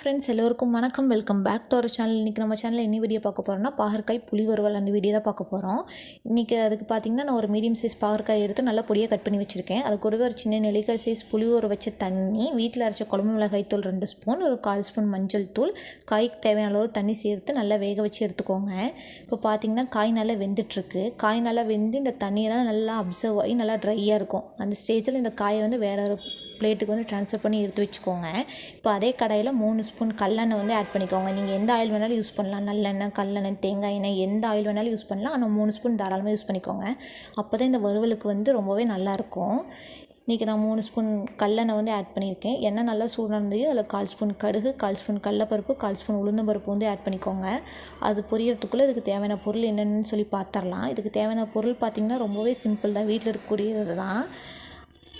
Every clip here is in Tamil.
ஃப்ரெண்ட்ஸ் எல்லோருக்கும் வணக்கம். Welcome back to our channel. இன்றைக்கி நம்ம சேனலில் என்ன வீடியோ பார்க்க போகிறோம்னா பாகற்காய் புளி வறுவல் அந்த வீடியோ தான் பார்க்க போகிறோம். இன்றைக்கி அதுக்கு பார்த்திங்கன்னா நான் ஒரு மீடியம் சைஸ் பாகற்காய் எடுத்து நல்லா பொடியாக கட் பண்ணி வச்சுருக்கேன். அது கூடவே ஒரு சின்ன நெல்லிக்காய் சைஸ் புளி ஊற வச்ச தண்ணி, வீட்டில் அரைச்ச குழம்பு மிளகாய் தூள் 2 ஸ்பூன், ஒரு 1/4 ஸ்பூன் மஞ்சள் தூள், காய்க்கு தேவையான அளவு தண்ணி சேர்த்து நல்லா வேக வச்சு எடுத்துக்கோங்க. இப்போ பார்த்திங்கன்னா காய் நல்லா வெந்துட்டுருக்கு. காய் நல்லா வெந்து இந்த தண்ணியெல்லாம் நல்லா அப்சர்வ் ஆகி நல்லா ட்ரையாக இருக்கும். அந்த ஸ்டேஜில் இந்த காயை வந்து வேற ஒரு பிளேட்டுக்கு வந்து ட்ரான்ஸ்ஃபர் பண்ணி எடுத்து வச்சுக்கோங்க. இப்போ அதே கடாயில் 3 ஸ்பூன் கல்லெண்ணெய் வந்து ஆட் பண்ணிக்கோங்க. நீங்கள் எந்த ஆயில் வேணாலும் யூஸ் பண்ணலாம். நல்லெண்ணெய், கல்லெண்ணெய், தேங்காய் எண்ணெய், எந்த ஆயில் வேணாலும் யூஸ் பண்ணலாம். ஆனால் 3 ஸ்பூன் தாராளமாக யூஸ் பண்ணிக்கோங்க. அப்போ தான் இந்த வறுவலுக்கு வந்து ரொம்பவே நல்லாயிருக்கும். இன்றைக்கி நான் 3 ஸ்பூன் கல்லெண்ணெய் வந்து ஆட் பண்ணியிருக்கேன். எண்ணெய் நல்லா சூடானதையும் அதில் 1/4 ஸ்பூன் கடுகு, 1/4 ஸ்பூன் கடலப்பருப்பு, 1/4 ஸ்பூன் உளுந்தம்பருப்பு வந்து ஆட் பண்ணிக்கோங்க. அது பொரியறதுக்குள்ளே இதுக்கு தேவையான பொருள் என்னென்னு சொல்லி பார்த்துடலாம். இதுக்கு தேவையான பொருள் பார்த்திங்கன்னா ரொம்பவே சிம்பிள் தான், வீட்டில் இருக்கக்கூடியது தான்.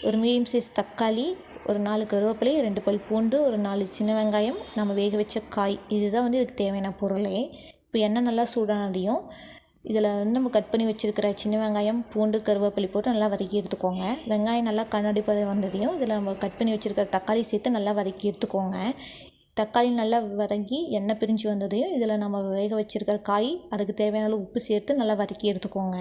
ஒரு மீடியம் சைஸ் தக்காளி, ஒரு 4 கருவேப்பிலை, 2 பல் பூண்டு, ஒரு 4 சின்ன வெங்காயம், நம்ம வேக வச்ச காய், இதுதான் வந்து இதுக்கு தேவையான பொருளே. இப்போ எண்ணெய் நல்லா சூடானதையும் இதில் வந்து நம்ம கட் பண்ணி வச்சுருக்கிற சின்ன வெங்காயம், பூண்டு, கருவேப்பிலை போட்டு நல்லா வதக்கி எடுத்துக்கோங்க. வெங்காயம் நல்லா கண்ணாடி பதம் வந்ததையும் இதில் நம்ம கட் பண்ணி வச்சுருக்கிற தக்காளி சேர்த்து நல்லா வதக்கி எடுத்துக்கோங்க. தக்காளி நல்லா வதங்கி எண்ணெய் பிரிஞ்சு வந்ததையும் இதில் நம்ம வேக வச்சுருக்கிற காய், அதுக்கு தேவையான அளவு உப்பு சேர்த்து நல்லா வதக்கி எடுத்துக்கோங்க.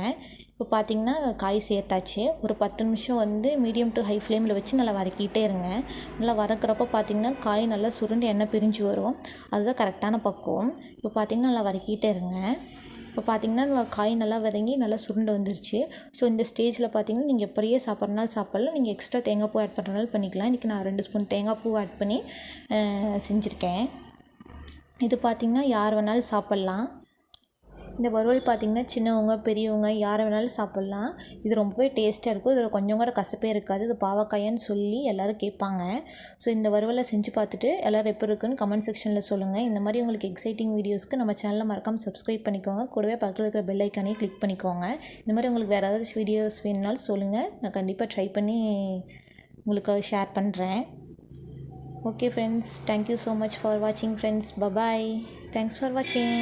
இப்போ பார்த்திங்கன்னா காய் சேர்த்தாச்சு. ஒரு 10 நிமிஷம் வந்து மீடியம் டு ஹை ஃப்ளேமில் வச்சு நல்லா வதக்கிட்டே இருங்க. நல்லா வதக்கிறப்போ பார்த்திங்கன்னா காய் நல்லா சுருண்டு எண்ணெய் பிரிஞ்சு வரும். அதுதான் கரெக்டான பக்குவம். இப்போ பார்த்திங்கன்னா நல்லா வதக்கிட்டே இருங்க. இப்போ பார்த்திங்கன்னா காய் நல்லா வதங்கி நல்லா சுருண்டு வந்துருச்சு. ஸோ இந்த ஸ்டேஜில் பார்த்திங்கன்னா நீங்கள் எப்படியே சாப்பிட்றனாலும் சாப்பிட்லாம். நீங்கள் எக்ஸ்ட்ரா தேங்காய் பூ ஆட் பண்ணுறனாலும் பண்ணிக்கலாம். இன்றைக்கி நான் 2 ஸ்பூன் தேங்காய் பூ ஆட் பண்ணி செஞ்சுருக்கேன். இது பார்த்திங்கன்னா யார் வேணாலும் சாப்பிட்லாம். இந்த வறுவல் பார்த்திங்கன்னா சின்னவங்க, பெரியவங்க யார் வேணாலும் சாப்பிட்லாம். இது ரொம்பவே டேஸ்ட்டாக இருக்கும். இதில் கொஞ்சம் கூட கசப்பே இருக்காது. இது பாவக்காயான்னு சொல்லி எல்லோரும் கேட்பாங்க. ஸோ இந்த வறுவலை செஞ்சு பார்த்துட்டு எல்லோரும் எப்படி இருக்குன்னு கமெண்ட் செக்ஷனில் சொல்லுங்கள். இந்த மாதிரி உங்களுக்கு எக்ஸைட்டிங் வீடியோஸ்க்கு நம்ம சேனலை மறக்காமல் சப்ஸ்கிரைப் பண்ணிக்கோங்க. கூடவே பக்கத்தில் இருக்கிற பெல் ஐக்கானையும் கிளிக் பண்ணிக்கோங்க. இந்த மாதிரி உங்களுக்கு வேறு ஏதாவது வீடியோஸ் வேணுனாலும் சொல்லுங்கள். நான் கண்டிப்பாக ட்ரை பண்ணி உங்களுக்கு ஷேர் பண்ணுறேன். Okay friends, thank you so much for வாட்சிங் ஃப்ரெண்ட்ஸ். பபாய். தேங்க்ஸ் ஃபார் வாட்சிங்.